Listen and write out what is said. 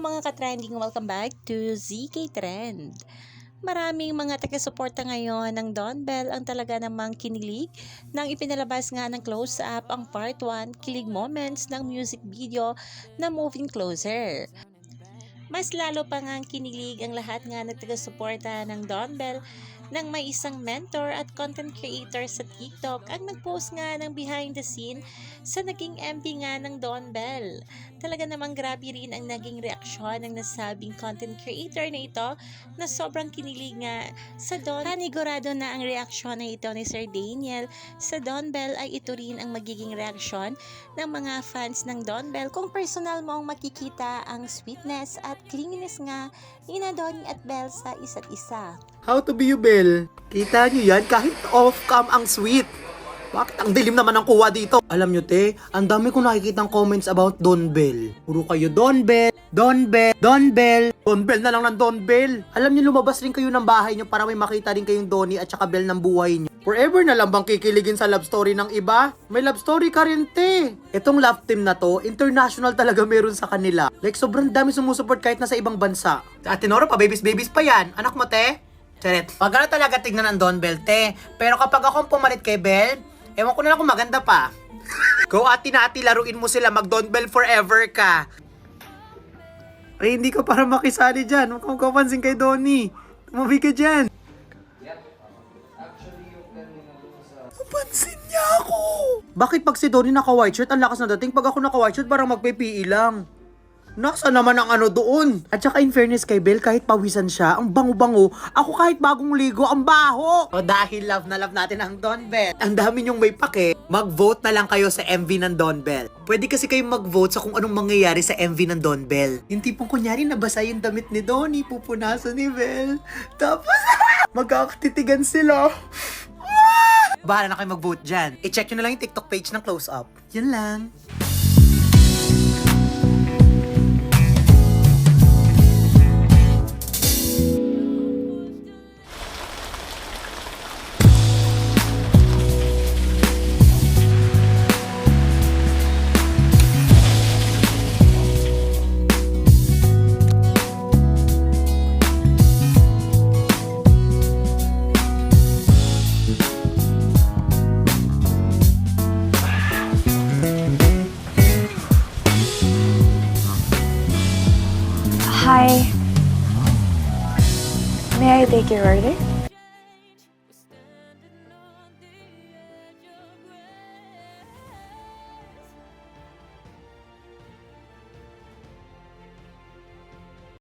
mga ka-trending, welcome back to ZK Trend. Maraming mga taga-suporta ngayon ng Don Bell ang talaga namang kinilig nang ipinalabas nga ng close-up ang part 1 kilig moments ng music video na Moving Closer. Mas lalo pa ngang kinilig ang lahat nga ng taga-suporta ng Don Bell nang may isang mentor at content creator sa TikTok ang nag-post nga ng behind the scene sa naging MV nga ng Don Bell. Talaga namang grabe rin ang naging reaksyon ng nasabing content creator na ito na sobrang kinilig nga sa Don. Panigurado na ang reaksyon na ito ni Sir Daniel sa Don Bell ay ito rin ang magiging reaksyon ng mga fans ng Don Bell kung personal mong makikita ang sweetness at clinginess nga ni Donnie at Bell sa isa't isa. How to be you, Bell? Kita nyo yan? Kahit off-cam ang sweet. Bakit ang dilim naman ang kuha dito? Alam nyo, te, ang dami ko nakikitang comments about Don Bell. Puro kayo, Don Bell, Don Bell, Don Bell. Don Bell na lang ng Don Bell. Alam nyo, lumabas rin kayo ng bahay nyo para may makita rin kayong Donnie at saka Bell ng buhay nyo. Forever na lang bang kikiligin sa love story ng iba? May love story ka rin, te. Itong love team na to, international talaga meron sa kanila. Like, sobrang dami sumusuport kahit nasa ibang bansa. Ate Nora, pa babies pa yan. Anak mo, te? Charet. Maganda talaga tignan ng Don Bell, te. Pero kapag akong pumalit kay Bell, ewan ko na lang kung maganda pa. Go ati na ati, laruin mo sila, mag Don Bell forever ka. Ay, hindi ka para makisali dyan. Huwag kang kapansin kay Donnie. Tumabi ka dyan. Napansin niya ako. Bakit pag si Donnie naka-white shirt, ang lakas na dating? Pag ako naka-white shirt, parang mag-PPE lang. Nasa naman ang ano doon? At saka in fairness kay Bell, kahit pawisan siya, ang bango-bango. Ako kahit bagong ligo, ang baho. O dahil love na love natin ang Don Bell, ang dami nyong may pake, mag-vote na lang kayo sa MV ng Don Bell. Pwede kasi kayong mag-vote sa kung anong mangyayari sa MV ng Don Bell. Yung tipong kunyari nabasa yung damit ni Donnie, pupunasan ni Bell. Tapos, magkakatitigan sila. Bahala na kayo mag-vote dyan. I-check nyo na lang yung TikTok page ng Close Up. Yan lang. Hi. May I take your order?